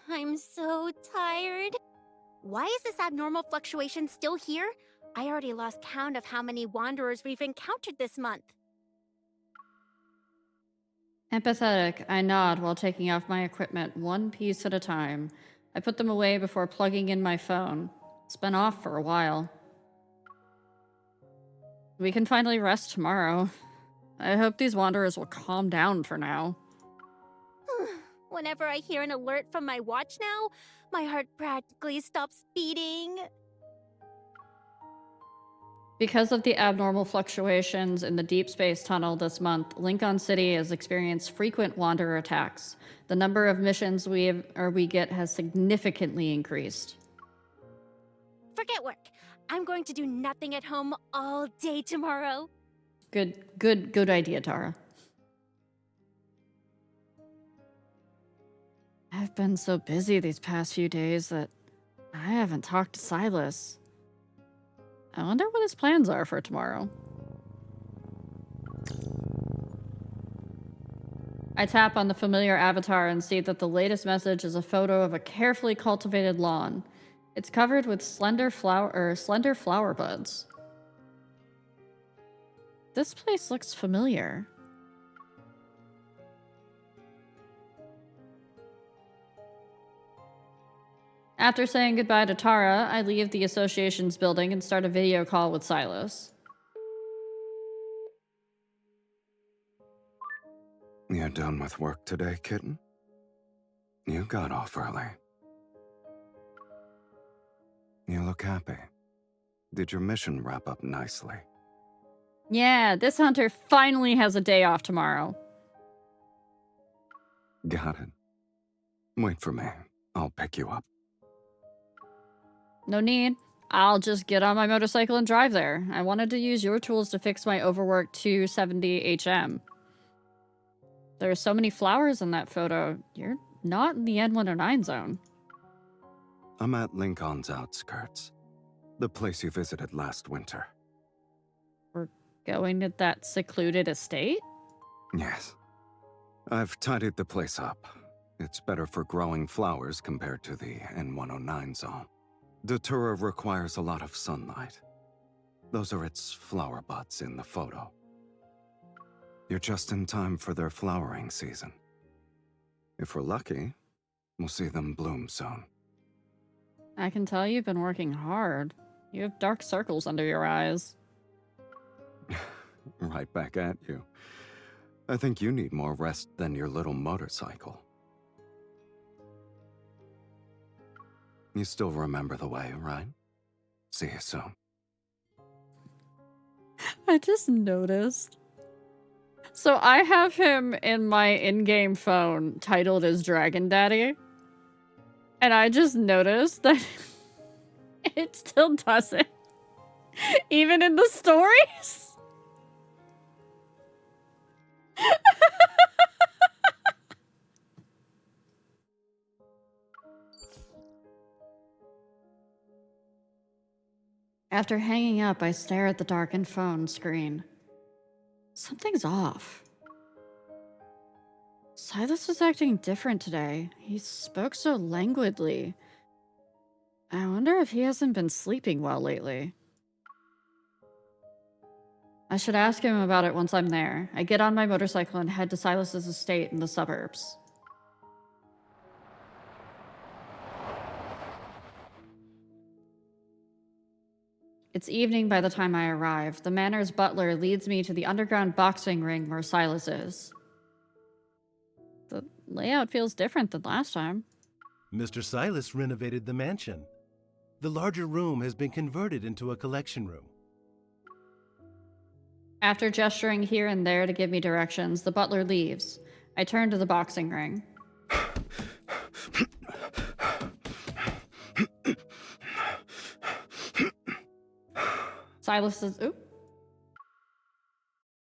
I'm so tired. Why is this abnormal fluctuation still here? I already lost count of how many wanderers we've encountered this month. Empathetic, I nod while taking off my equipment one piece at a time. I put them away before plugging in my phone. It's been off for a while. We can finally rest tomorrow. I hope these wanderers will calm down for now. Whenever I hear an alert from my watch now, my heart practically stops beating. Because of the abnormal fluctuations in the deep space tunnel this month, Lincoln City has experienced frequent wanderer attacks. The number of missions we get has significantly increased. Forget work. I'm going to do nothing at home all day tomorrow. Good idea, Tara. I've been so busy these past few days that I haven't talked to Sylus. I wonder what his plans are for tomorrow. I tap on the familiar avatar and see that the latest message is a photo of a carefully cultivated lawn. It's covered with slender flower buds. This place looks familiar. After saying goodbye to Tara, I leave the association's building and start a video call with Sylus. You done with work today, kitten? You got off early. You look happy. Did your mission wrap up nicely? Yeah, this hunter finally has a day off tomorrow. Got it. Wait for me. I'll pick you up. No need. I'll just get on my motorcycle and drive there. I wanted to use your tools to fix my overworked 270 HM. There are so many flowers in that photo. You're not in the N109 zone. I'm at Lincoln's outskirts. The place you visited last winter. We're going to that secluded estate? Yes. I've tidied the place up. It's better for growing flowers compared to the N109 zone. Datura requires a lot of sunlight. Those are its flower buds in the photo. You're just in time for their flowering season. If we're lucky, we'll see them bloom soon. I can tell you've been working hard. You have dark circles under your eyes. Right back at you. I think you need more rest than your little motorcycle. You still remember the way, right? See you soon. I just noticed. So I have him in my in-game phone titled as Dragon Daddy. And I just noticed that it still does it. Even in the stories. After hanging up, I stare at the darkened phone screen. Something's off. Sylus was acting different today. He spoke so languidly. I wonder if he hasn't been sleeping well lately. I should ask him about it once I'm there. I get on my motorcycle and head to Sylus's estate in the suburbs. It's evening by the time I arrive. The manor's butler leads me to the underground boxing ring where Sylus is. The layout feels different than last time. Mr. Sylus renovated the mansion. The larger room has been converted into a collection room. After gesturing here and there to give me directions, the butler leaves. I turn to the boxing ring.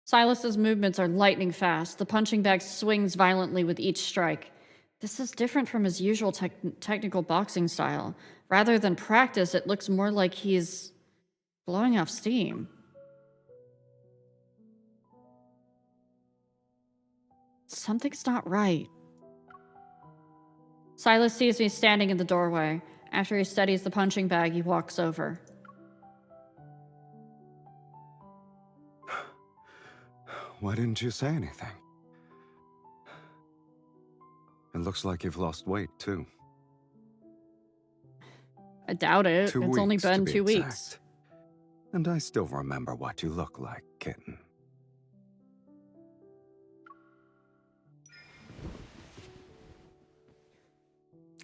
Sylus's movements are lightning fast. The punching bag swings violently with each strike. This is different from his usual technical boxing style. Rather than practice, it looks more like he's Blowing off steam. Something's not right. Sylus sees me standing in the doorway. After he studies the punching bag, he walks over. Why didn't you say anything? It looks like you've lost weight, too. I doubt it. 2 It's only weeks, to been be 2 weeks. exact. And I still remember what you look like, kitten.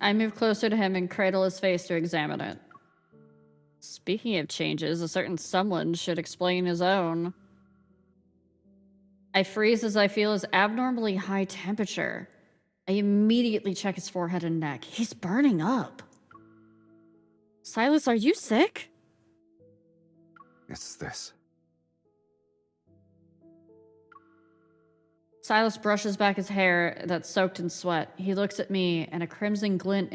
I move closer to him and cradle his face to examine it. Speaking of changes, a certain someone should explain his own. I freeze as I feel his abnormally high temperature. I immediately check his forehead and neck. He's burning up. Sylus, are you sick? It's this. Sylus brushes back his hair that's soaked in sweat. He looks at me, and a crimson glint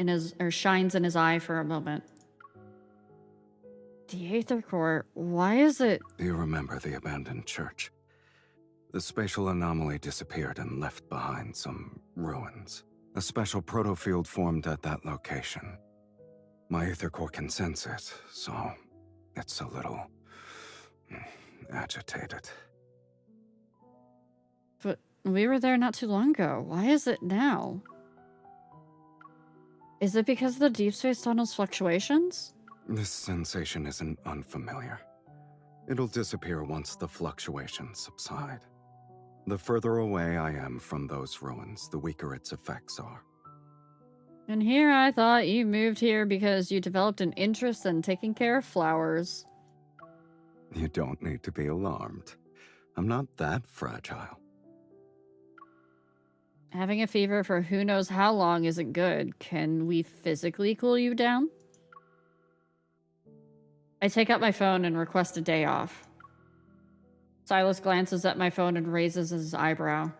shines in his eye for a moment. The Aether Core, why is it? Do you remember the abandoned church? The spatial anomaly disappeared and left behind some ruins. A special protofield formed at that location. My Aether Core can sense it, so it's a little agitated. But we were there not too long ago. Why is it now? Is it because of the deep space tunnel's fluctuations? This sensation isn't unfamiliar. It'll disappear once the fluctuations subside. The further away I am from those ruins, the weaker its effects are. And here I thought you moved here because you developed an interest in taking care of flowers. You don't need to be alarmed. I'm not that fragile. Having a fever for who knows how long isn't good. Can we physically cool you down? I take out my phone and request a day off. Sylus glances at my phone and raises his eyebrow.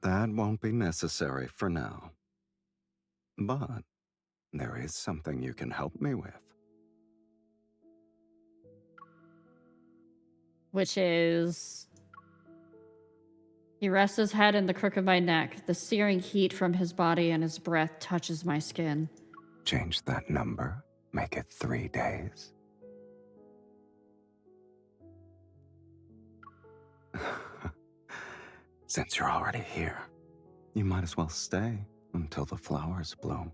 That won't be necessary for now. But there is something you can help me with. Which is... He rests his head in the crook of my neck. The searing heat from his body and his breath touches my skin. Change that number. Make it 3 days. Since you're already here, you might as well stay until the flowers bloom.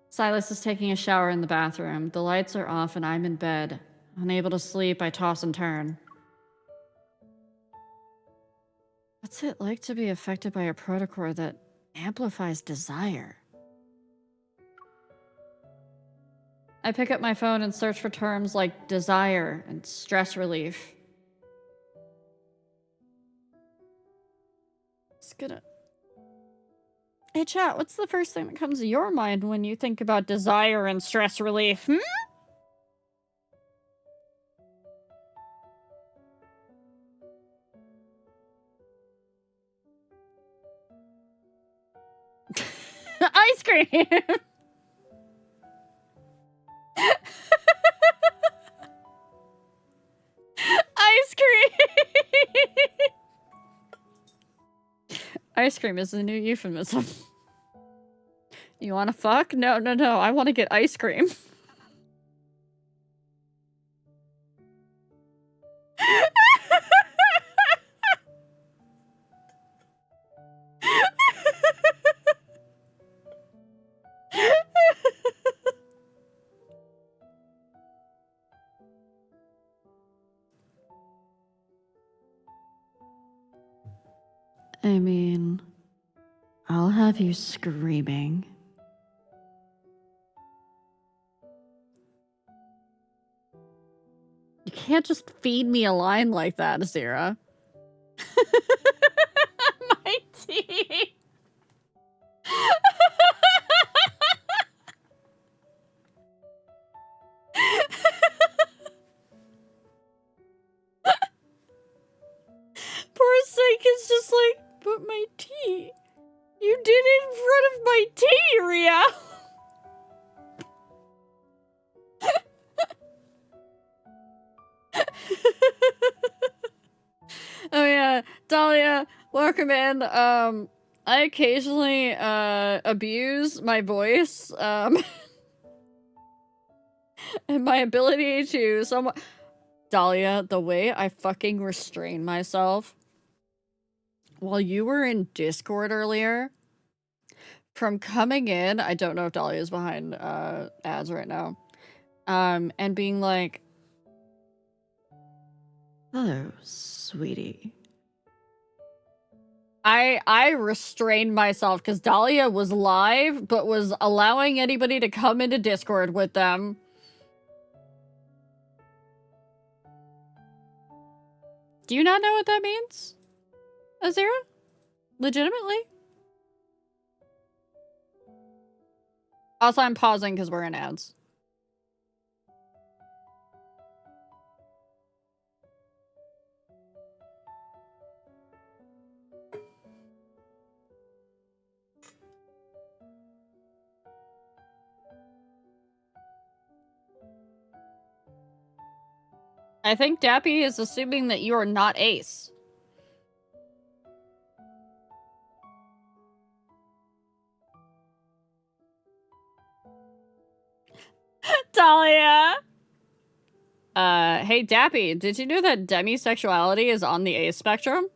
Sylus is taking a shower in the bathroom. The lights are off and I'm in bed. Unable to sleep, I toss and turn. What's it like to be affected by a protocore that amplifies desire? I pick up my phone and search for terms like desire and stress relief. It's gonna... Hey chat, what's the first thing that comes to your mind when you think about desire and stress relief, Ice cream! Ice cream! Ice cream is the new euphemism. You wanna fuck? No, no, no. I wanna get ice cream. I mean, I'll have you screaming. You can't just feed me a line like that, Azira. My tea. Poor Sake is just like, but my tea. You did it in front of my tea, Ria! Oh yeah, Dahlia, welcome in. I occasionally abuse my voice and my ability to somewhat. Dahlia, the way I fucking restrain myself while you were in Discord earlier from coming in, I don't know if Dahlia's behind ads right now, and being like, "Hello, sweetie." I restrained myself because Dahlia was live, but was allowing anybody to come into Discord with them. Do you not know what that means, Azira? Legitimately? Also, I'm pausing because we're in ads. I think Dappy is assuming that you are not Ace. Talia! Hey Dappy, did you know that demisexuality is on the Ace spectrum?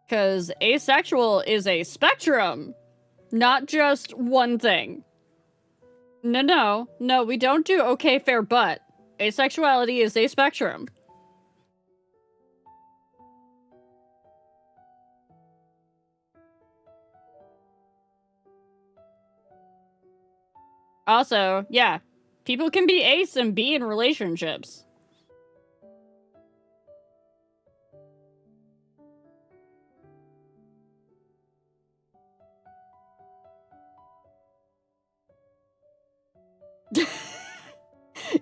Because asexual is a spectrum, not just one thing. No, we don't do okay, fair, but asexuality is a spectrum. Also, yeah, people can be ace and be in relationships.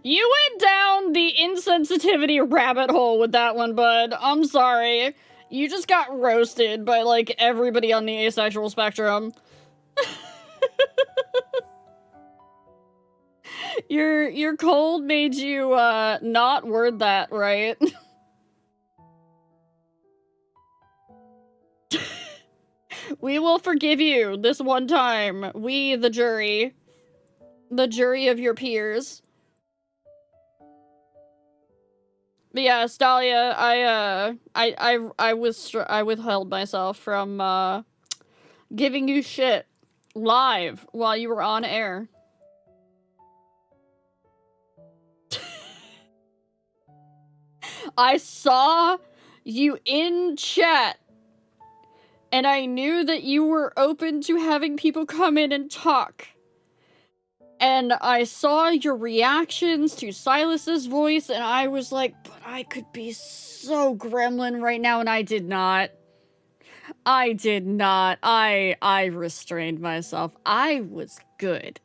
You went down the insensitivity rabbit hole with that one, bud. I'm sorry. You just got roasted by, like, everybody on the asexual spectrum. Your cold made you, not word that right. We will forgive you this one time. We, the jury of your peers. But yeah, Stalia, I withheld myself from, giving you shit live while you were on air. I saw you in chat, and I knew that you were open to having people come in and talk. And I saw your reactions to Sylus's voice, and I was like, but I could be so gremlin right now, and I did not. I restrained myself. I was good.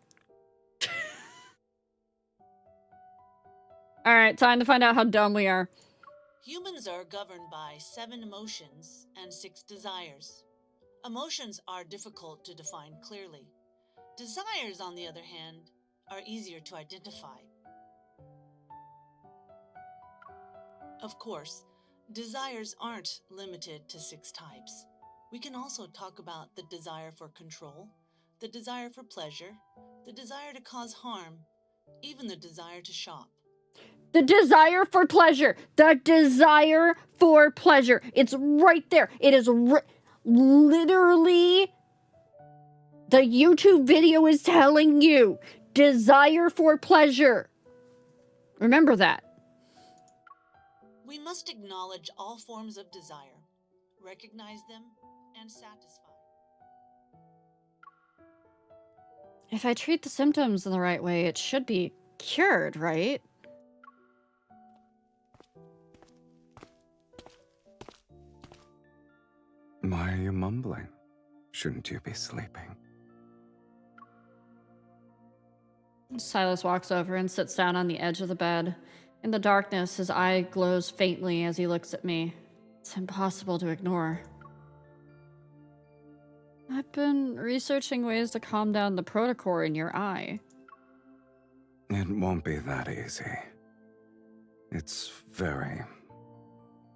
Alright, time to find out how dumb we are. Humans are governed by 7 emotions and 6 desires. Emotions are difficult to define clearly. Desires, on the other hand, are easier to identify. Of course, desires aren't limited to 6 types. We can also talk about the desire for control, the desire for pleasure, the desire to cause harm, even the desire to shop. The desire for pleasure. The desire for pleasure. It's right there. It is literally... The YouTube video is telling you. Desire for pleasure. Remember that. We must acknowledge all forms of desire, recognize them, and satisfy. If I treat the symptoms in the right way, it should be cured, right? Why are you mumbling? Shouldn't you be sleeping? Sylus walks over and sits down on the edge of the bed. In the darkness, his eye glows faintly as he looks at me. It's impossible to ignore. I've been researching ways to calm down the protocore in your eye. It won't be that easy. It's very,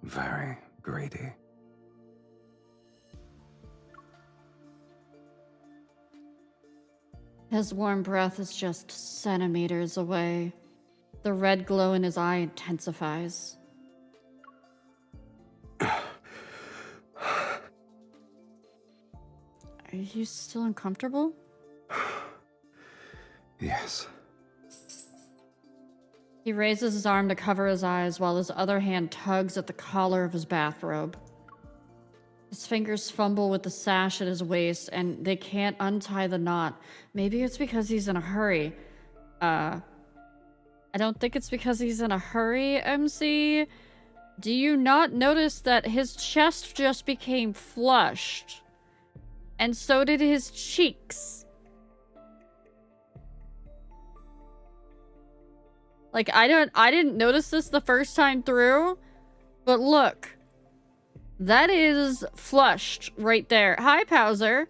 very greedy. His warm breath is just centimeters away. The red glow in his eye intensifies. Are you still uncomfortable? Yes. He raises his arm to cover his eyes while his other hand tugs at the collar of his bathrobe. His fingers fumble with the sash at his waist, and they can't untie the knot. Maybe it's because he's in a hurry. I don't think it's because he's in a hurry, MC. Do you not notice that his chest just became flushed? And so did his cheeks. Like, I didn't notice this the first time through, but look. That is flushed right there. Hi, Powser.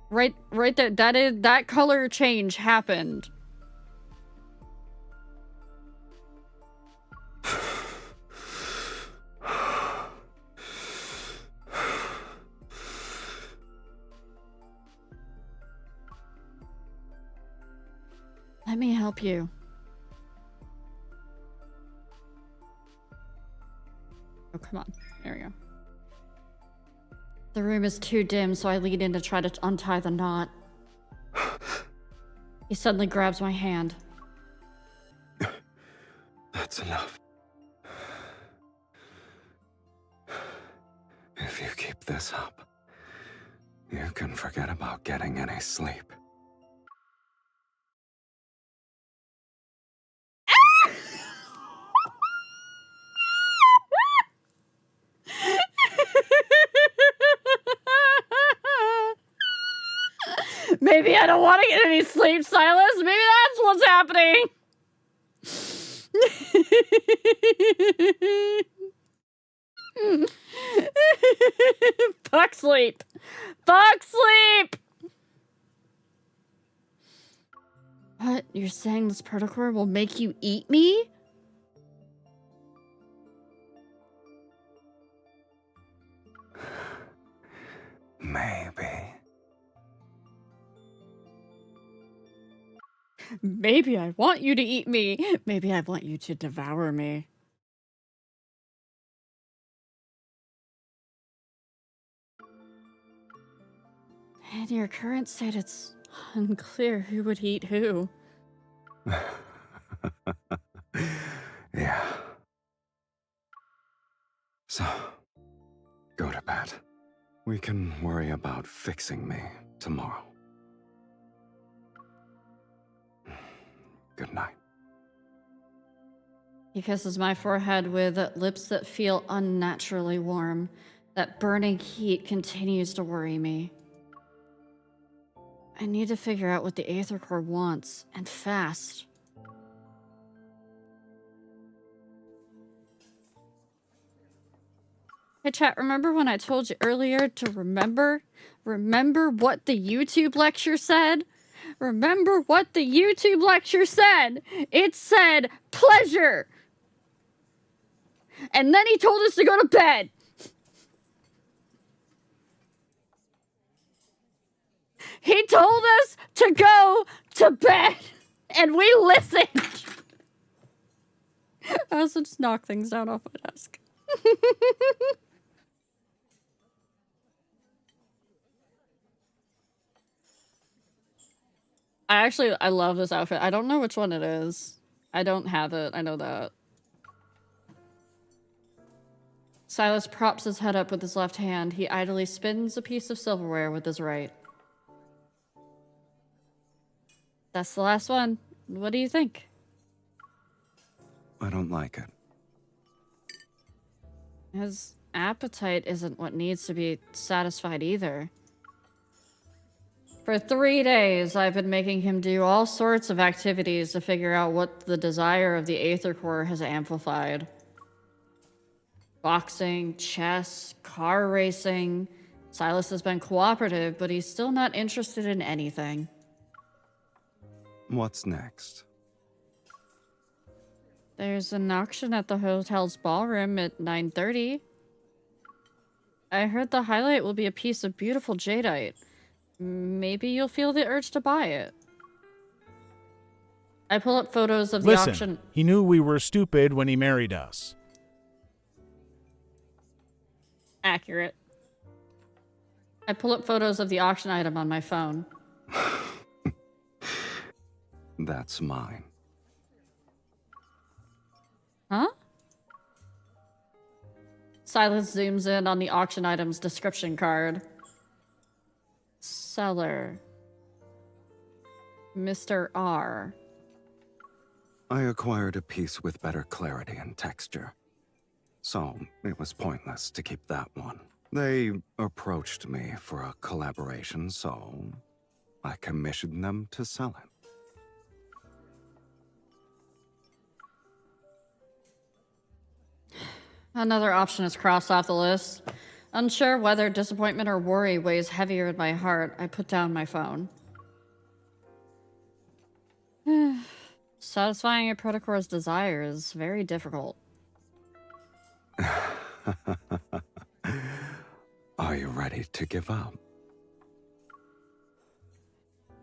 Right there. That color change happened. Let me help you. Oh, come on. There we go. The room is too dim, so I lean in to try to untie the knot. He suddenly grabs my hand. That's enough. If you keep this up, you can forget about getting any sleep. Maybe I don't want to get any sleep, Sylus. Maybe that's what's happening. Fuck sleep. Fuck sleep. What? You're saying this protocore will make you eat me? Maybe. Maybe I want you to eat me. Maybe I want you to devour me. In your current state, it's unclear who would eat who. Yeah. So, go to bed. We can worry about fixing me tomorrow. Good night. He kisses my forehead with lips that feel unnaturally warm. That burning heat continues to worry me. I need to figure out what the Aether Core wants, and fast. Hey chat, remember when I told you earlier to remember? Remember what the YouTube lecture said? Remember what the YouTube lecture said? It said pleasure. And then he told us to go to bed. He told us to go to bed. And we listened. I also just knock things down off my desk. I love this outfit. I don't know which one it is. I don't have it. I know that. Sylus props his head up with his left hand. He idly spins a piece of silverware with his right. That's the last one. What do you think? I don't like it. His appetite isn't what needs to be satisfied either. For 3 days, I've been making him do all sorts of activities to figure out what the desire of the Aether Core has amplified. Boxing, chess, car racing, Sylus has been cooperative, but he's still not interested in anything. What's next? There's an auction at the hotel's ballroom at 9:30. I heard the highlight will be a piece of beautiful jadeite. Maybe you'll feel the urge to buy it. I pull up photos of the Listen, auction. he knew we were stupid when he married us. Accurate. I pull up photos of the auction item on my phone. That's mine. Huh? Sylus zooms in on the auction item's description card. Seller. Mr. R. I acquired a piece with better clarity and texture. So, it was pointless to keep that one. They approached me for a collaboration, so I commissioned them to sell it. Another option is crossed off the list. Unsure whether disappointment or worry weighs heavier in my heart, I put down my phone. Satisfying a protocore's desire is very difficult. Are you ready to give up?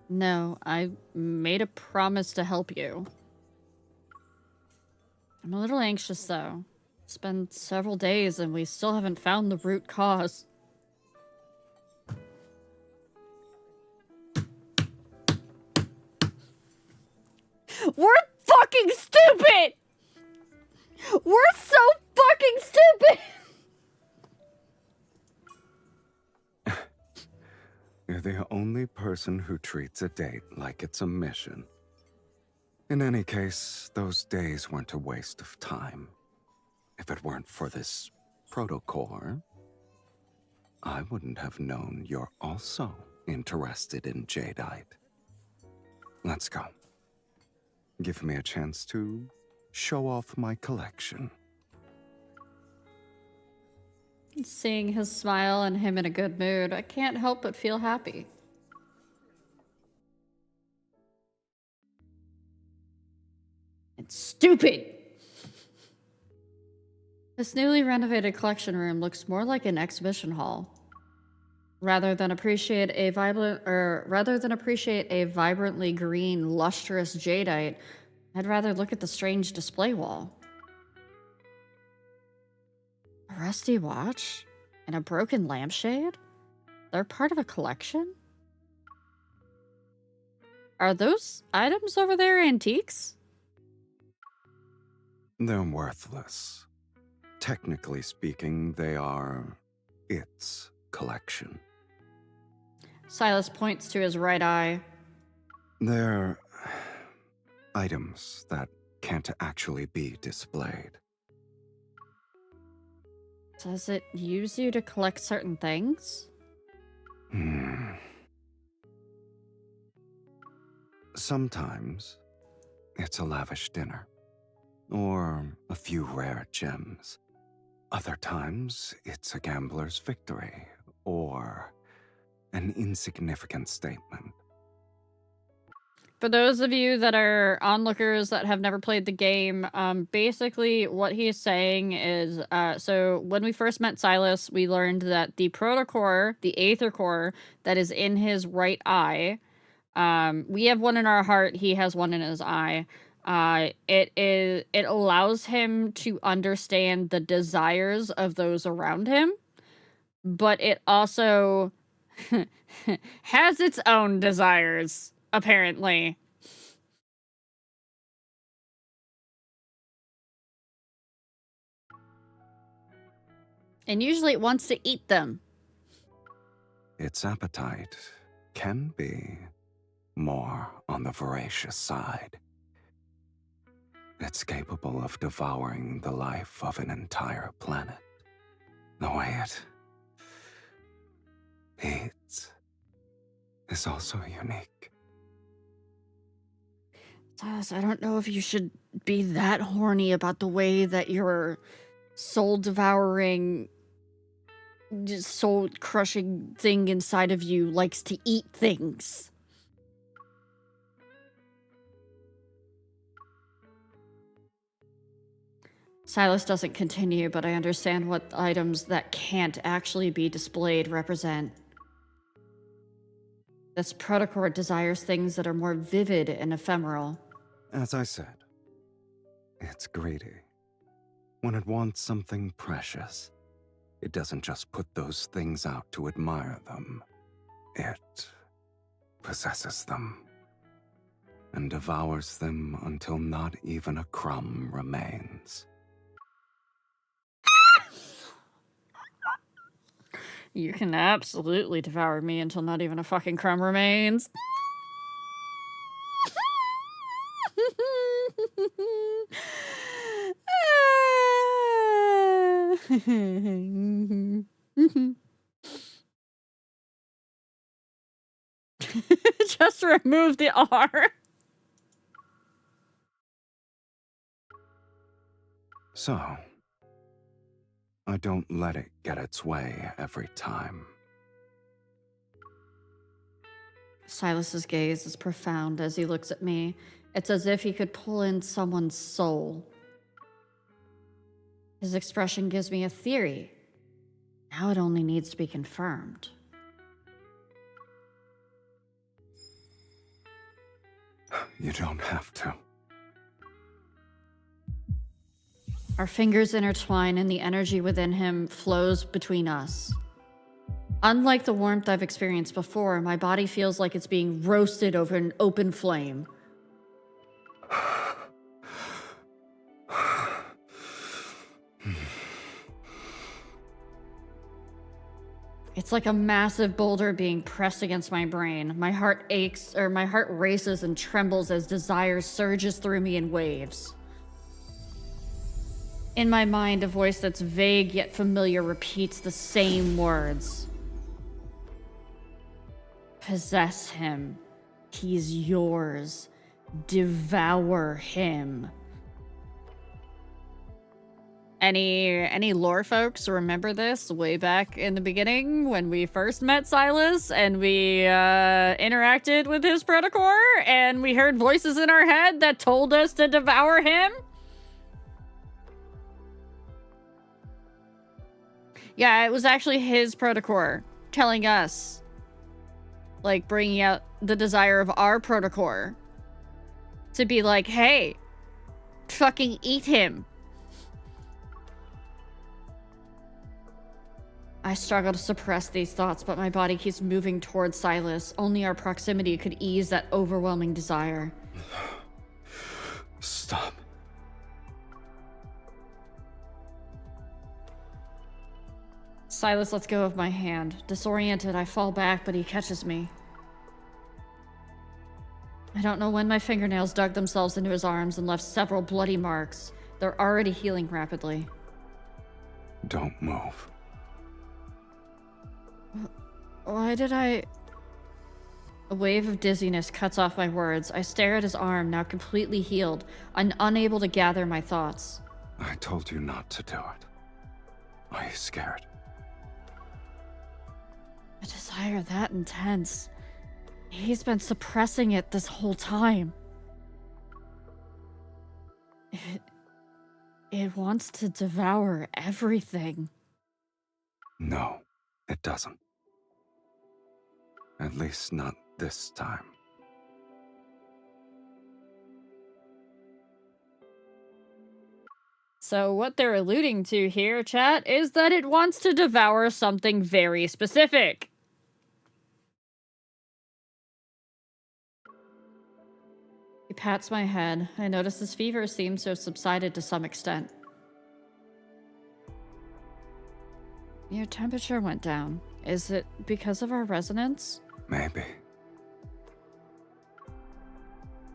No, I made a promise to help you. I'm a little anxious, though. It's been several days and we still haven't found the root cause. We're fucking stupid! We're so fucking stupid! You're the only person who treats a date like it's a mission. In any case, those days weren't a waste of time. If it weren't for this protocore, I wouldn't have known you're also interested in jadeite. Let's go. Give me a chance to show off my collection. Seeing his smile and him in a good mood, I can't help but feel happy. It's stupid! This newly renovated collection room looks more like an exhibition hall. Rather than appreciate a vibrantly green, lustrous jadeite, I'd rather look at the strange display wall. A rusty watch and a broken lampshade? They're part of a collection? Are those items over there antiques? They're worthless. Technically speaking, they are its collection. Sylus points to his right eye. They're items that can't actually be displayed. Does it use you to collect certain things? Sometimes it's a lavish dinner, or a few rare gems. Other times it's a gambler's victory, or an insignificant statement. For those of you that are onlookers that have never played the game, basically what he's saying is, so when we first met Sylus, we learned that the protocore, the aether core that is in his right eye, we have one in our heart, he has one in his eye. It allows him to understand the desires of those around him, but it also has its own desires. Apparently. And usually it wants to eat them. Its appetite can be more on the voracious side. It's capable of devouring the life of an entire planet. The way it eats is also unique. Sylus, I don't know if you should be that horny about the way that your soul-devouring soul-crushing thing inside of you likes to eat things. Sylus doesn't continue, but I understand what items that can't actually be displayed represent. This protocord desires things that are more vivid and ephemeral. As I said, it's greedy. When it wants something precious, it doesn't just put those things out to admire them. It possesses them and devours them until not even a crumb remains. You can absolutely devour me until not even a fucking crumb remains. Just remove the R. So, I don't let it get its way every time. Silas's gaze is profound as he looks at me. It's as if he could pull in someone's soul. His expression gives me a theory. Now it only needs to be confirmed. You don't have to. Our fingers intertwine and the energy within him flows between us. Unlike the warmth I've experienced before, my body feels like it's being roasted over an open flame. It's like a massive boulder being pressed against my brain. My heart races and trembles as desire surges through me in waves. In my mind, a voice that's vague yet familiar repeats the same words. Possess him. He's yours. Devour him. Any lore folks remember this way back in the beginning when we first met Sylus and we interacted with his protocore and we heard voices in our head that told us to devour him? Yeah, it was actually his protocore telling us, like, bringing out the desire of our protocore to be like, hey, fucking eat him. I struggle to suppress these thoughts, but my body keeps moving towards Sylus. Only our proximity could ease that overwhelming desire. Stop. Sylus lets go of my hand. Disoriented, I fall back, but he catches me. I don't know when my fingernails dug themselves into his arms and left several bloody marks. They're already healing rapidly. Don't move. Why did I... A wave of dizziness cuts off my words. I stare at his arm, now completely healed, unable to gather my thoughts. I told you not to do it. Are you scared? A desire that intense. He's been suppressing it this whole time. It wants to devour everything. No, it doesn't. At least not this time. So what they're alluding to here, chat, is that it wants to devour something very specific. He pats my head. I notice his fever seems to have subsided to some extent. Your temperature went down. Is it because of our resonance? Maybe.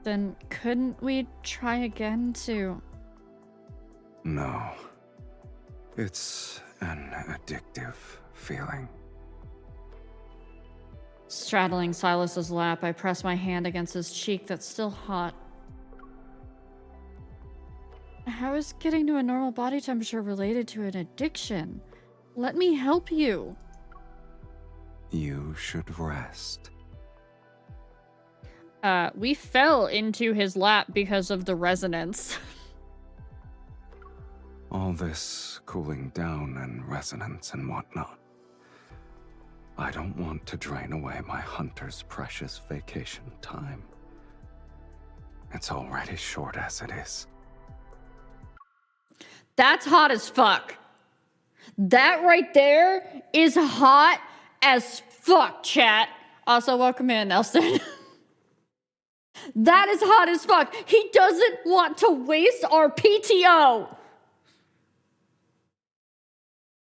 Then couldn't we try again to... No. It's an addictive feeling. Straddling Silas's lap, I press my hand against his cheek that's still hot. How is getting to a normal body temperature related to an addiction? Let me help you. You should rest. We fell into his lap because of the resonance. All this cooling down and resonance and whatnot. I don't want to drain away my hunter's precious vacation time. It's already short as it is. That's hot as fuck. That right there is hot as fuck, chat. Also, welcome in, Nelson. That is hot as fuck. He doesn't want to waste our PTO.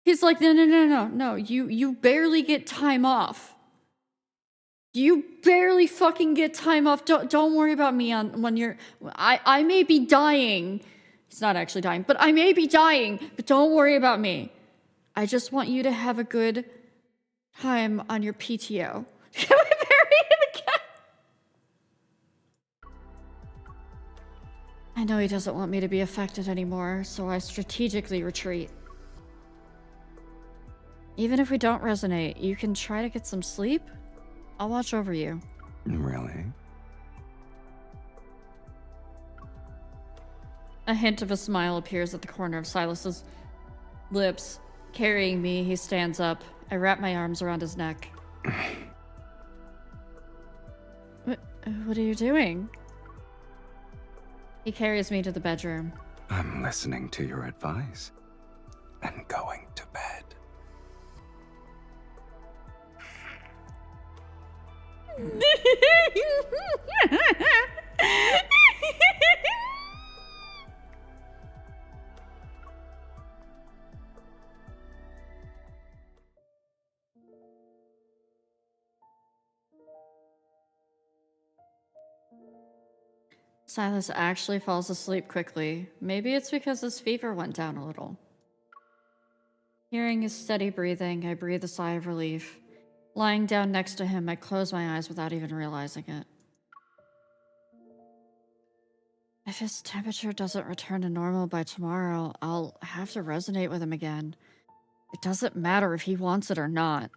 He's like, no. You barely get time off. You barely fucking get time off. Don't worry about me when you're. I may be dying. He's not actually dying, but I may be dying. But don't worry about me. I just want you to have a good time on your PTO. Can we bury him again? I know he doesn't want me to be affected anymore, so I strategically retreat. Even if we don't resonate, you can try to get some sleep. I'll watch over you. Really? A hint of a smile appears at the corner of Sylus's lips. Carrying me, he stands up. I wrap my arms around his neck. What are you doing? He carries me to the bedroom. I'm listening to your advice and going to bed. Sylus actually falls asleep quickly. Maybe it's because his fever went down a little. Hearing his steady breathing, I breathe a sigh of relief. Lying down next to him, I close my eyes without even realizing it. If his temperature doesn't return to normal by tomorrow, I'll have to resonate with him again. It doesn't matter if he wants it or not.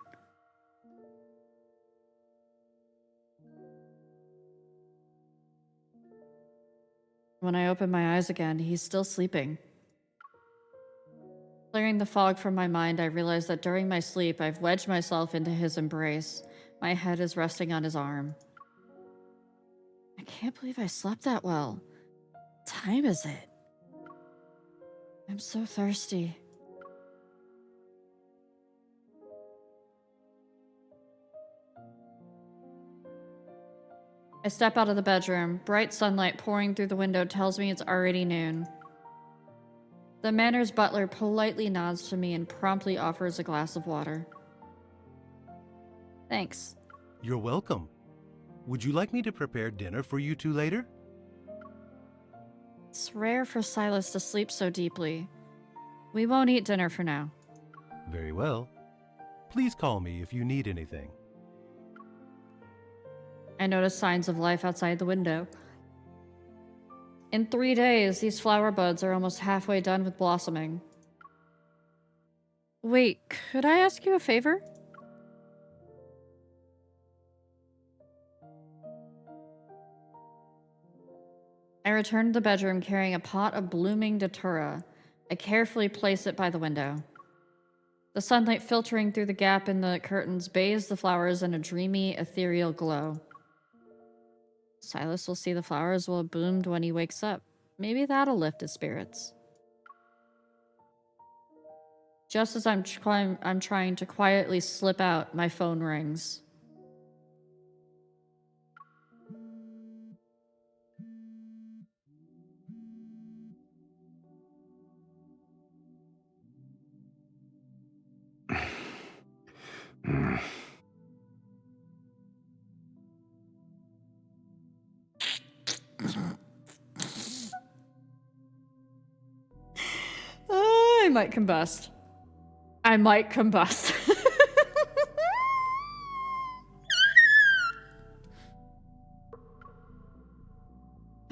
When I open my eyes again, he's still sleeping. Clearing the fog from my mind, I realize that during my sleep, I've wedged myself into his embrace. My head is resting on his arm. I can't believe I slept that well. What time is it? I'm so thirsty. I step out of the bedroom. Bright sunlight pouring through the window tells me it's already noon. The manor's butler politely nods to me and promptly offers a glass of water. Thanks. You're welcome. Would you like me to prepare dinner for you two later? It's rare for Sylus to sleep so deeply. We won't eat dinner for now. Very well. Please call me if you need anything. I notice signs of life outside the window. In 3 days, these flower buds are almost halfway done with blossoming. Wait, could I ask you a favor? I return to the bedroom carrying a pot of blooming datura. I carefully place it by the window. The sunlight filtering through the gap in the curtains bathes the flowers in a dreamy, ethereal glow. Sylus will see the flowers will have bloomed when he wakes up. Maybe that'll lift his spirits. Just as I'm trying to quietly slip out, my phone rings. I might combust. I might combust.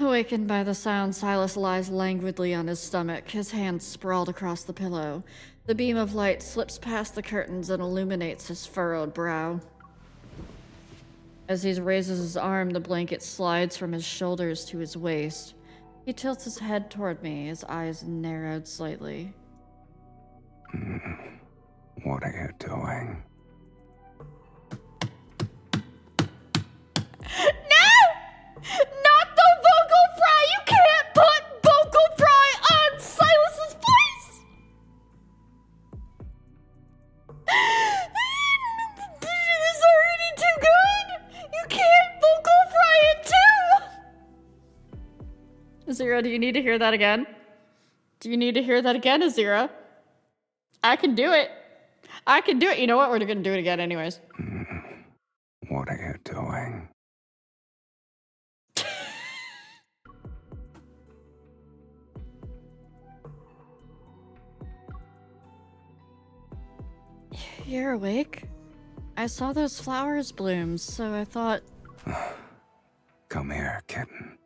Awakened by the sound, Sylus lies languidly on his stomach, his hands sprawled across the pillow. The beam of light slips past the curtains and illuminates his furrowed brow. As he raises his arm, the blanket slides from his shoulders to his waist. He tilts his head toward me, his eyes narrowed slightly. What are you doing? No! Not the vocal fry! You can't put vocal fry on Sylus's face! It's already too good! You can't vocal fry it too! Azira, do you need to hear that again? Do you need to hear that again, Azira? I can do it. I can do it. You know what? We're gonna do it again anyways. What are you doing? You're awake? I saw those flowers bloom, so I thought... Come here, kitten.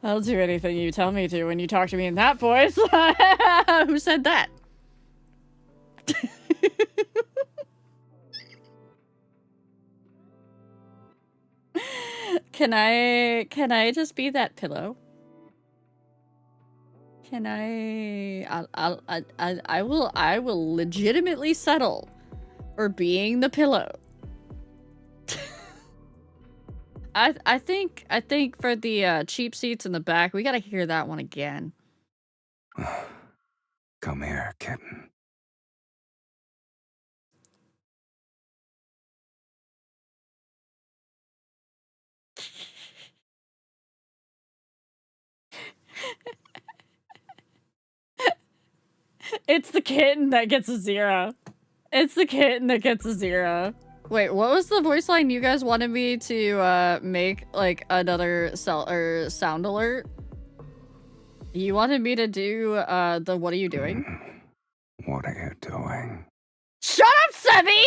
I'll do anything you tell me to when you talk to me in that voice. Who said that? Can I just be that pillow? Can I will legitimately settle for being the pillow. I think for the cheap seats in the back, we gotta hear that one again. Come here, kitten. It's the kitten that gets a 0. It's the kitten that gets a 0. Wait, what was the voice line you guys wanted me to make like another sound alert? You wanted me to do the what are you doing? What are you doing? Shut up, Sevi!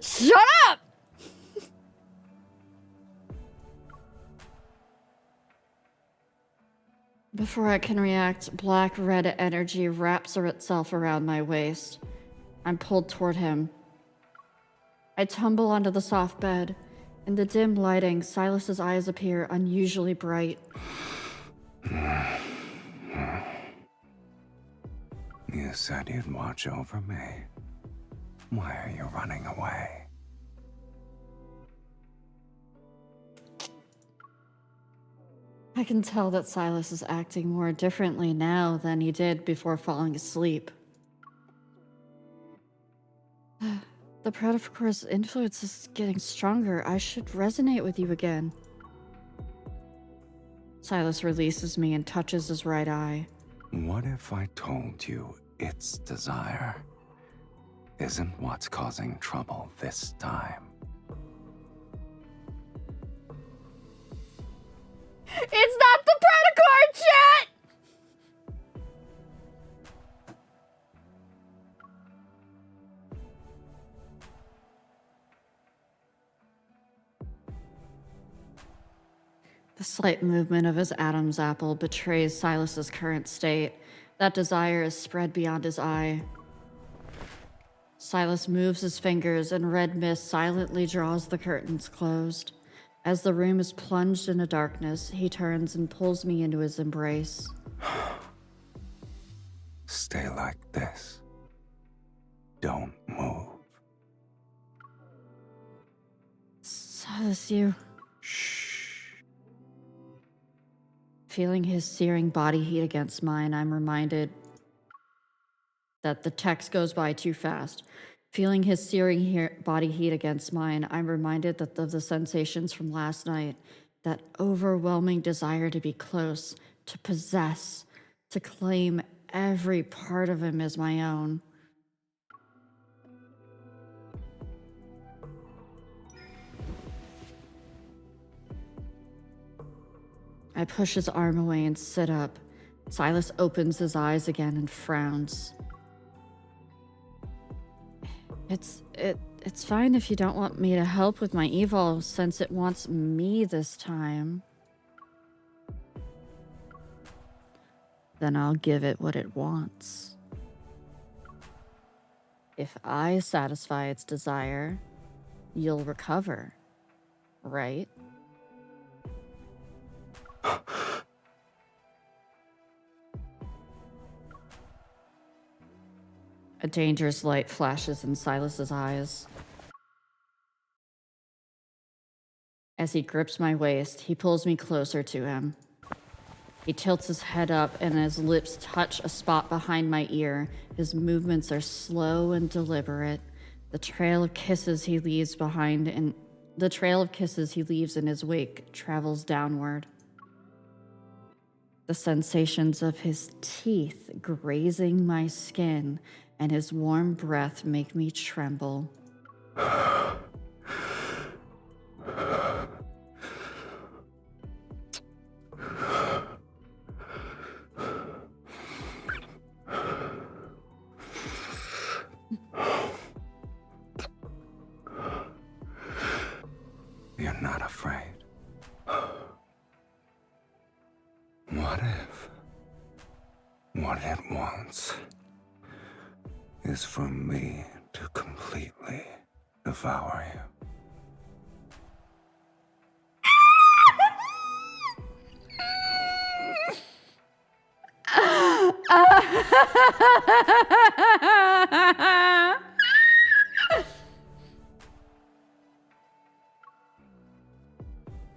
Shut up! Before I can react, black red energy wraps itself around my waist. I'm pulled toward him. I tumble onto the soft bed. In the dim lighting, Sylus's eyes appear unusually bright. You said you'd watch over me. Why are you running away? I can tell that Sylus is acting more differently now than he did before falling asleep. The Protocore's influence is getting stronger. I should resonate with you again. Sylus releases me and touches his right eye. What if I told you its desire isn't what's causing trouble this time? It's not the Protocore, chat! The slight movement of his Adam's apple betrays Sylus's current state. That desire is spread beyond his eye. Sylus moves his fingers and red mist silently draws the curtains closed. As the room is plunged into darkness, he turns and pulls me into his embrace. Stay like this. Don't move. Sylus, you... Shh. Feeling his searing body heat against mine, I'm reminded that the text goes by too fast. Feeling his searing body heat against mine, I'm reminded that of the sensations from last night, that overwhelming desire to be close, to possess, to claim every part of him as my own. I push his arm away and sit up. Sylus opens his eyes again and frowns. It's fine if you don't want me to help with my evil, since it wants me this time. Then I'll give it what it wants. If I satisfy its desire, you'll recover, right? A dangerous light flashes in Silas's eyes. As he grips my waist, he pulls me closer to him. He tilts his head up and his lips touch a spot behind my ear. His movements are slow and deliberate. The trail of kisses he leaves in his wake travels downward. The sensations of his teeth grazing my skin and his warm breath make me tremble. You're not afraid. What it wants is for me to completely devour you.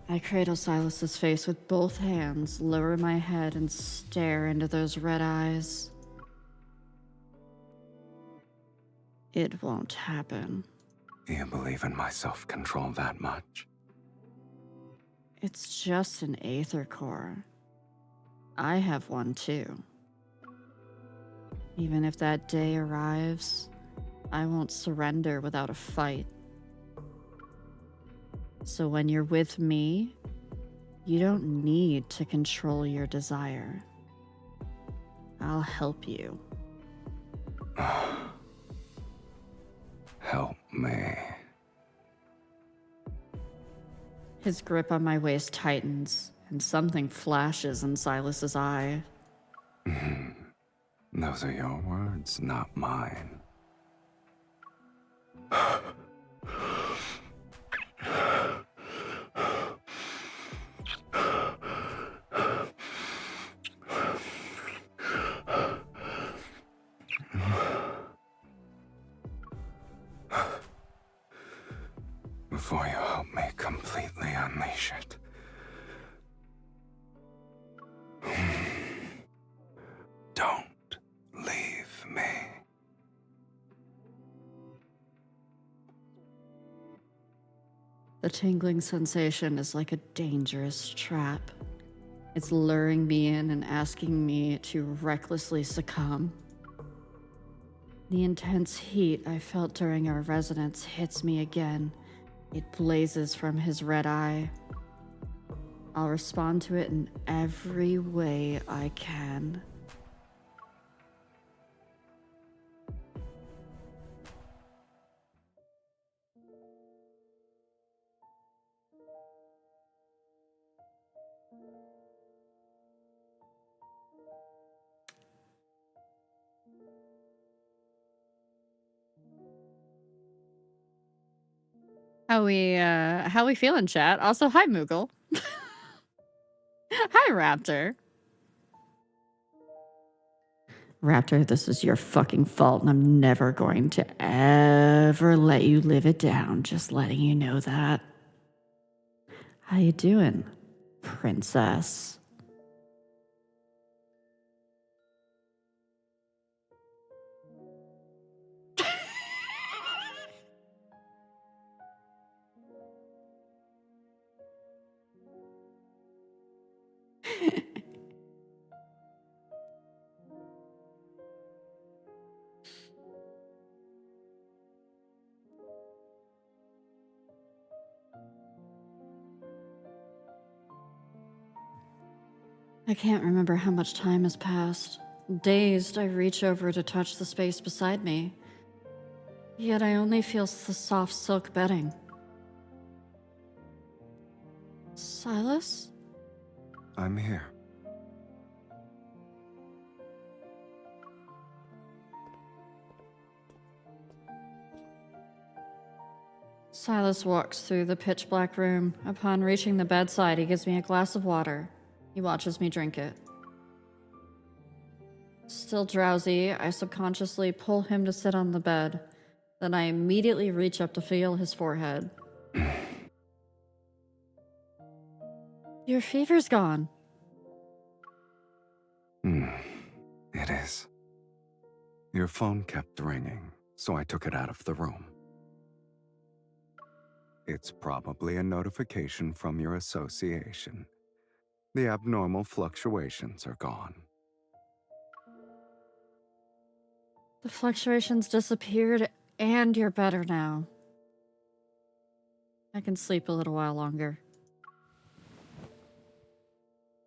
I cradle Silas's face with both hands, lower my head, and stare into those red eyes. It won't happen. You believe in my self-control that much? It's just an aether core. I have one too. Even if that day arrives, I won't surrender without a fight. So when you're with me, you don't need to control your desire. I'll help you. Help me. His grip on my waist tightens, and something flashes in Silas's eye. Those are your words, not mine. Before you help me completely unleash it. Don't leave me. The tingling sensation is like a dangerous trap. It's luring me in and asking me to recklessly succumb. The intense heat I felt during our residence hits me again. It blazes from his red eye. I'll respond to it in every way I can. How we feeling, chat? Also, hi, Moogle. Hi, Raptor. Raptor, this is your fucking fault, and I'm never going to ever let you live it down. Just letting you know that. How you doing, princess? I can't remember how much time has passed. Dazed, I reach over to touch the space beside me. Yet I only feel the soft silk bedding. Sylus? I'm here. Sylus walks through the pitch-black room. Upon reaching the bedside, he gives me a glass of water. He watches me drink it. Still drowsy, I subconsciously pull him to sit on the bed. Then I immediately reach up to feel his forehead. Your fever's gone. It is. Your phone kept ringing, so I took it out of the room. It's probably a notification from your association. The abnormal fluctuations are gone. The fluctuations disappeared, and you're better now. I can sleep a little while longer.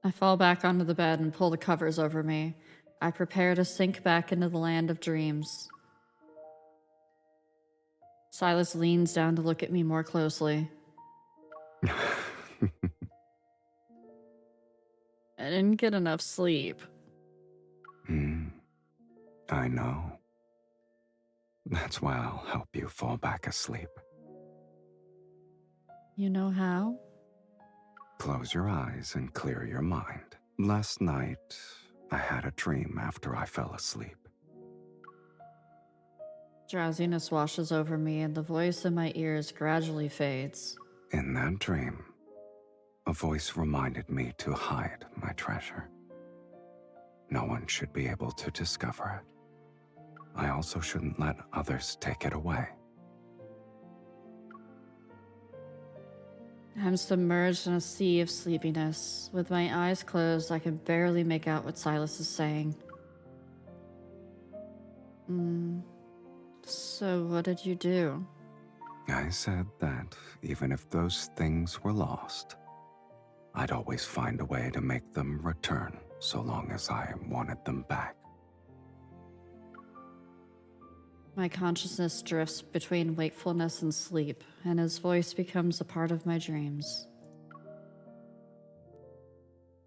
I fall back onto the bed and pull the covers over me. I prepare to sink back into the land of dreams. Sylus leans down to look at me more closely. I didn't get enough sleep. I know. That's why I'll help you fall back asleep. You know how? Close your eyes and clear your mind. Last night, I had a dream after I fell asleep. Drowsiness washes over me and the voice in my ears gradually fades. In that dream, a voice reminded me to hide my treasure. No one should be able to discover it. I also shouldn't let others take it away. I'm submerged in a sea of sleepiness. With my eyes closed, I can barely make out what Sylus is saying. So what did you do? I said that even if those things were lost, I'd always find a way to make them return so long as I wanted them back. My consciousness drifts between wakefulness and sleep, and his voice becomes a part of my dreams.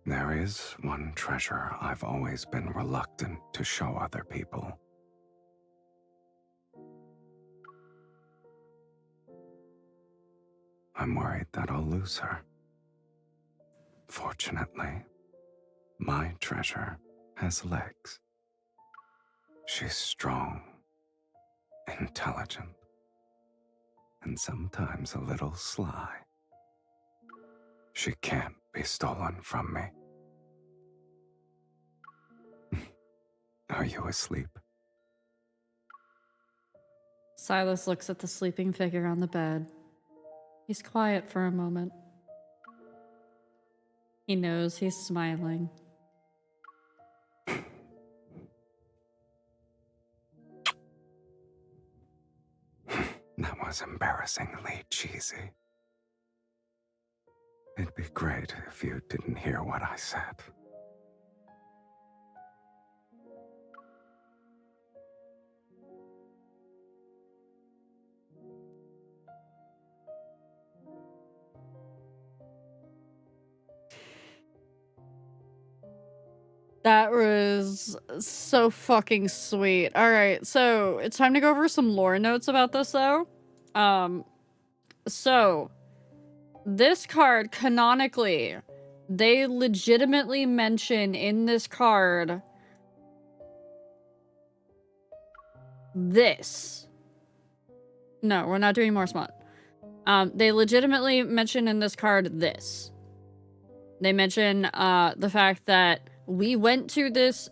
There is one treasure I've always been reluctant to show other people. I'm worried that I'll lose her. Fortunately, my treasure has legs. She's strong, intelligent, and sometimes a little sly. She can't be stolen from me. Are you asleep? Sylus looks at the sleeping figure on the bed. He's quiet for a moment. He knows he's smiling. That was embarrassingly cheesy. It'd be great if you didn't hear what I said. That was so fucking sweet. All right, so it's time to go over some lore notes about this, though. So this card, canonically, they legitimately mention in this card this. No, we're not doing more smut. They legitimately mention in this card this. They mention the fact that we went to this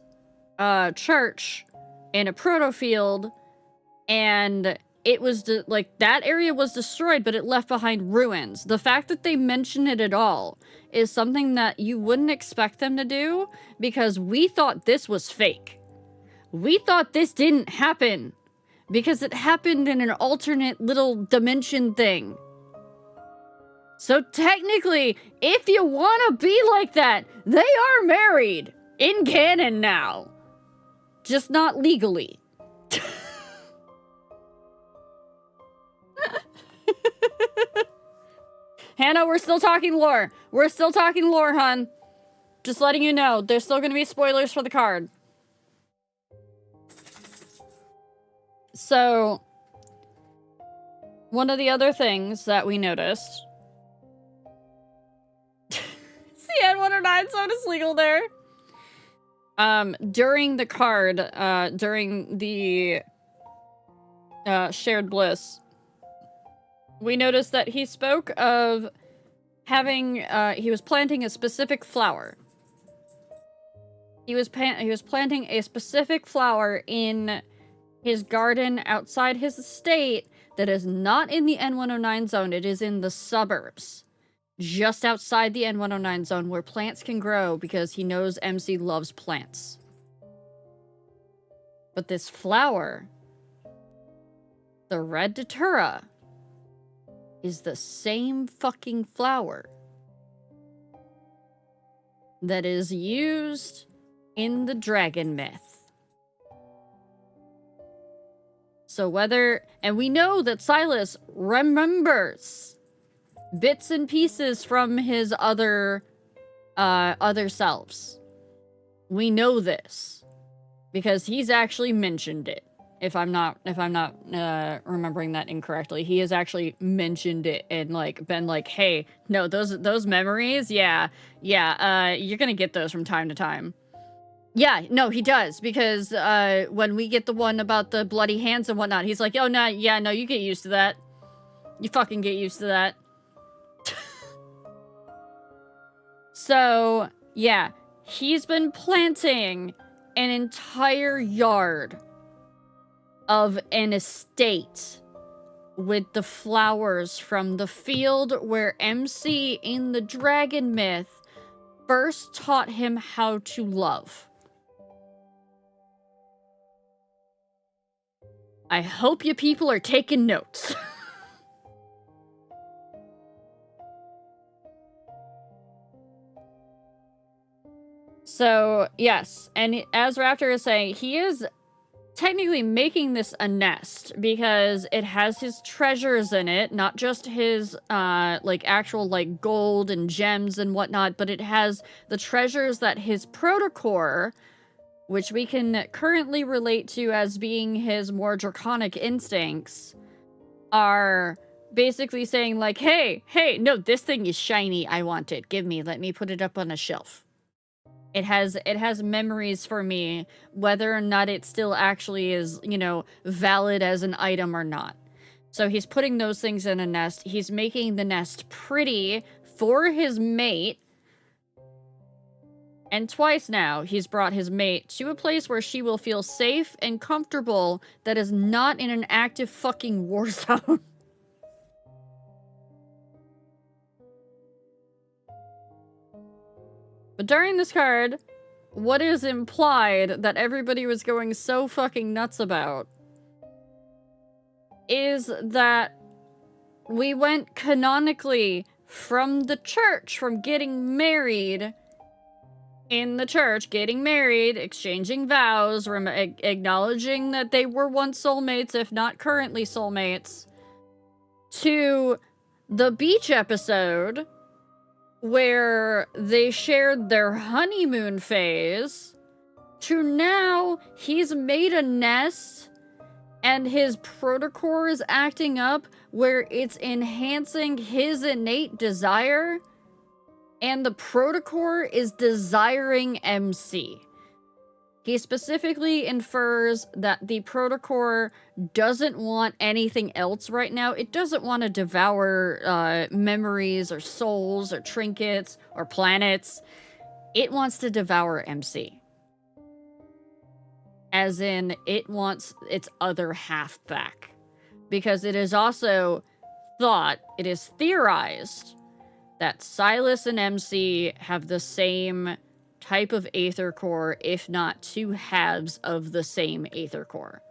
church in a proto-field, and it was like that area was destroyed, but it left behind ruins. The fact that they mention it at all is something that you wouldn't expect them to do, because we thought this was fake. We thought this didn't happen because it happened in an alternate little dimension thing. So technically, if you want to be like that, they are married in canon now. Just not legally. Hannah, we're still talking lore. We're still talking lore, hun. Just letting you know, there's still going to be spoilers for the card. So, one of the other things that we noticed... See, N109 zone is legal there. During the card, during the shared bliss, we noticed that he spoke of having, he was planting a specific flower. He was planting a specific flower in his garden outside his estate that is not in the N109 zone. It is in the suburbs, just outside the N109 zone where plants can grow because he knows MC loves plants. But this flower, the red datura, is the same fucking flower that is used in the dragon myth. So whether, and we know that Sylus remembers bits and pieces from his other selves. We know this because he's actually mentioned it. If I'm not remembering that incorrectly, he has actually mentioned it and like been like, "Hey, no, those memories, yeah, you're gonna get those from time to time." Yeah, no, he does because when we get the one about the bloody hands and whatnot, he's like, "Oh no, yeah, no, you get used to that. You fucking get used to that." So yeah, he's been planting an entire yard of an estate with the flowers from the field where MC in the dragon myth first taught him how to love. I hope you people are taking notes. So, yes, and as Raptor is saying, he is technically making this a nest because it has his treasures in it, not just his like actual like gold and gems and whatnot, but it has the treasures that his protocore, which we can currently relate to as being his more draconic instincts, are basically saying like, hey, no, this thing is shiny, I want it, give me, let me put it up on a shelf. It has memories for me, whether or not it still actually is, you know, valid as an item or not. So he's putting those things in a nest. He's making the nest pretty for his mate. And twice now, he's brought his mate to a place where she will feel safe and comfortable that is not in an active fucking war zone. But during this card, what is implied that everybody was going so fucking nuts about is that we went canonically from the church, from getting married in the church, getting married, exchanging vows, acknowledging that they were once soulmates, if not currently soulmates, to the beach episode where they shared their honeymoon phase, to now he's made a nest and his protocore is acting up where it's enhancing his innate desire and the protocore is desiring MC. He specifically infers that the protocore doesn't want anything else right now. It doesn't want to devour memories or souls or trinkets or planets. It wants to devour MC. As in, it wants its other half back. Because it is also thought, it is theorized, that Sylus and MC have the same type of aether core, if not two halves of the same aether core.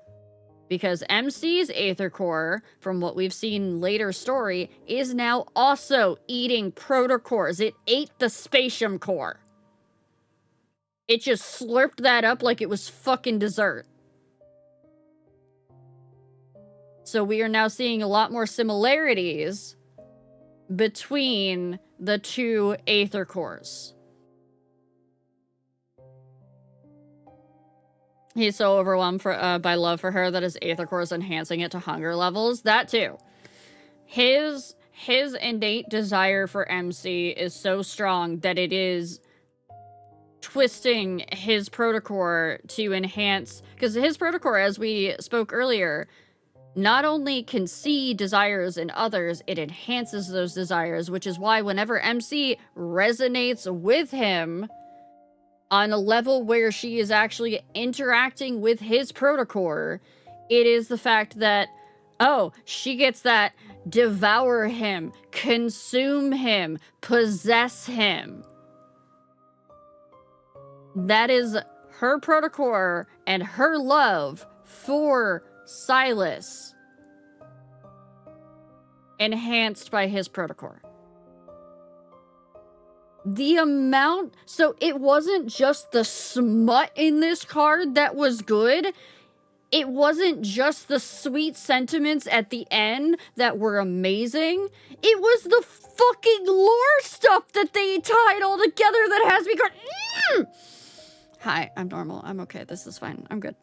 Because MC's Aether Core, from what we've seen later story, is now also eating protocores. It ate the spatium core. It just slurped that up like it was fucking dessert. So we are now seeing a lot more similarities between the two Aether Cores. He's so overwhelmed by love for her that his Aether Core is enhancing it to hunger levels. That too. His innate desire for MC is so strong that it is twisting his protocore to enhance, because his protocore, as we spoke earlier, not only can see desires in others, it enhances those desires, which is why whenever MC resonates with him on a level where she is actually interacting with his protocore, it is the fact that, oh, she gets that devour him, consume him, possess him. That is her protocore and her love for Sylus enhanced by his protocore. The amount... So it wasn't just the smut in this card that was good. It wasn't just the sweet sentiments at the end that were amazing. It was the fucking lore stuff that they tied all together that has me going... Hi, I'm normal. I'm okay. This is fine. I'm good.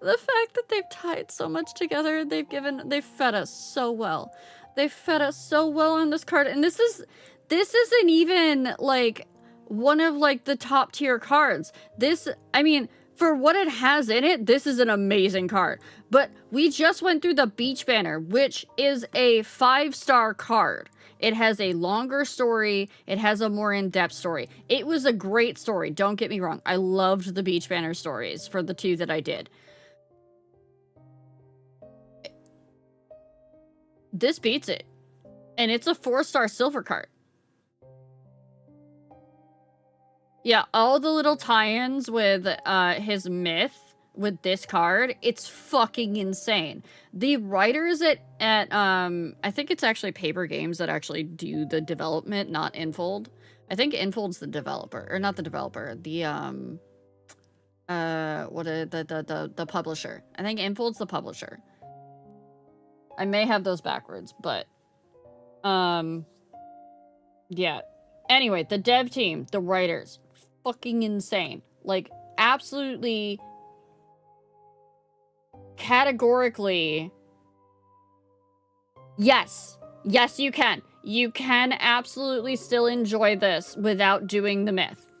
The fact that they've tied so much together, they've fed us so well. They fed us so well on this card. And this isn't even like one of like the top tier cards. This, I mean, for what it has in it, this is an amazing card. But we just went through the Beach Banner, which is a 5-star card. It has a longer story. It has a more in-depth story. It was a great story. Don't get me wrong. I loved the Beach Banner stories for the 2 that I did. This beats it. And it's a 4-star silver card. Yeah, all the little tie-ins with his myth with this card, it's fucking insane. The writers at I think it's actually Paper Games that actually do the development, not Infold. I think Infold's the developer, or not the developer, the the publisher. I think Infold's the publisher. I may have those backwards, but yeah. Anyway, the dev team, the writers, fucking insane. Like, absolutely, categorically, yes. Yes, you can. You can absolutely still enjoy this without doing the myth.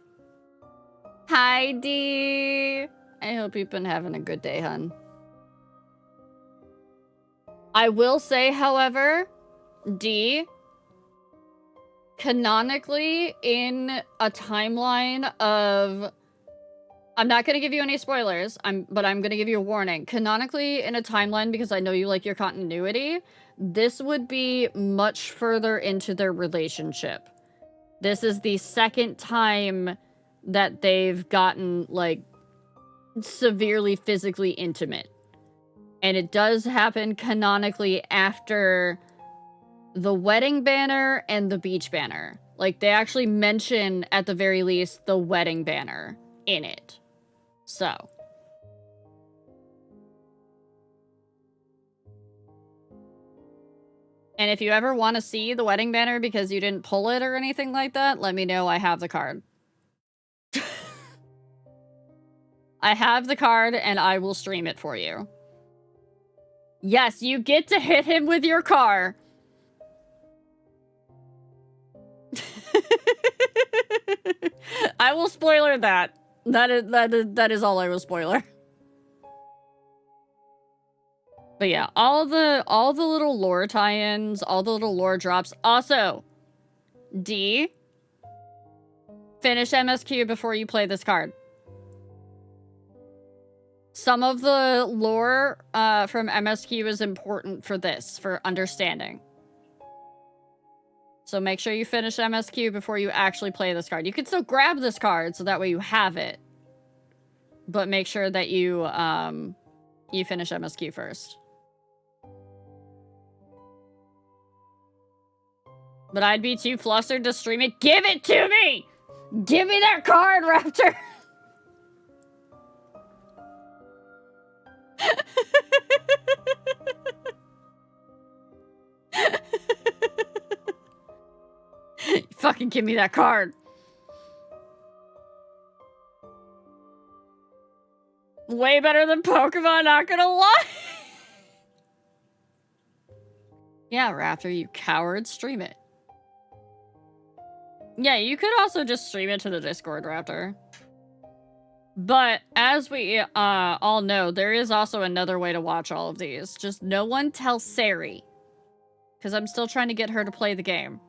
Hi, Dee. I hope you've been having a good day, hun. I will say, however, D, canonically in a timeline of... I'm not going to give you any spoilers, but I'm going to give you a warning. Canonically in a timeline, because I know you like your continuity, this would be much further into their relationship. This is the second time that they've gotten, like, severely physically intimate. And it does happen canonically after the wedding banner and the beach banner. Like, they actually mention, at the very least, the wedding banner in it. So. And if you ever want to see the wedding banner because you didn't pull it or anything like that, let me know. I have the card. I have the card, and I will stream it for you. Yes, you get to hit him with your car. I will spoiler that. That is all I will spoiler. But yeah, all the little lore tie-ins, all the little lore drops. Also, D, finish MSQ before you play this card. Some of the lore from MSQ is important for this, for understanding. So make sure you finish MSQ before you actually play this card. You can still grab this card, so that way you have it. But make sure that you finish MSQ first. But I'd be too flustered to stream it. Give it to me! Give me that card, Raptor! Fucking give me that card. Way better than Pokemon, not gonna lie. Yeah, Raptor, you coward, stream it. Yeah, you could also just stream it to the Discord, Raptor. But as we all know, there is also another way to watch all of these. Just no one tell Sari. Because I'm still trying to get her to play the game.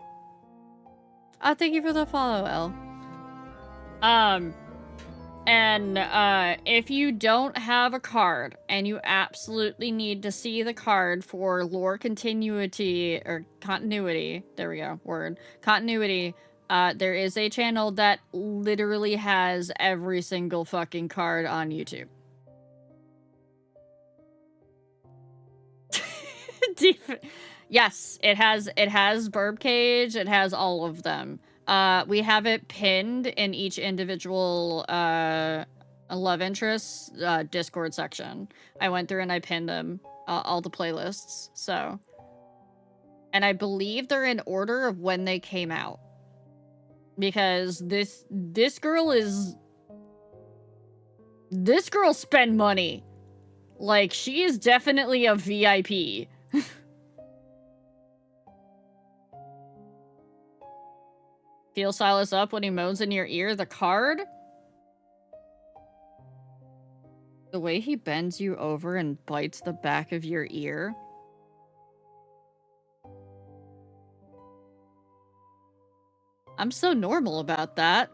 Thank you for the follow, Elle. If you don't have a card and you absolutely need to see the card for lore continuity or continuity, there we go, word, continuity, there is a channel that literally has every single fucking card on YouTube. Yes, it has Birdcage, it has all of them. We have it pinned in each individual love interest Discord section. I went through and I pinned them, all the playlists, so. And I believe they're in order of when they came out. Because this girl spend money. Like, she is definitely a VIP. Feel Sylus up when he moans in your ear. The card? The way he bends you over and bites the back of your ear. I'm so normal about that.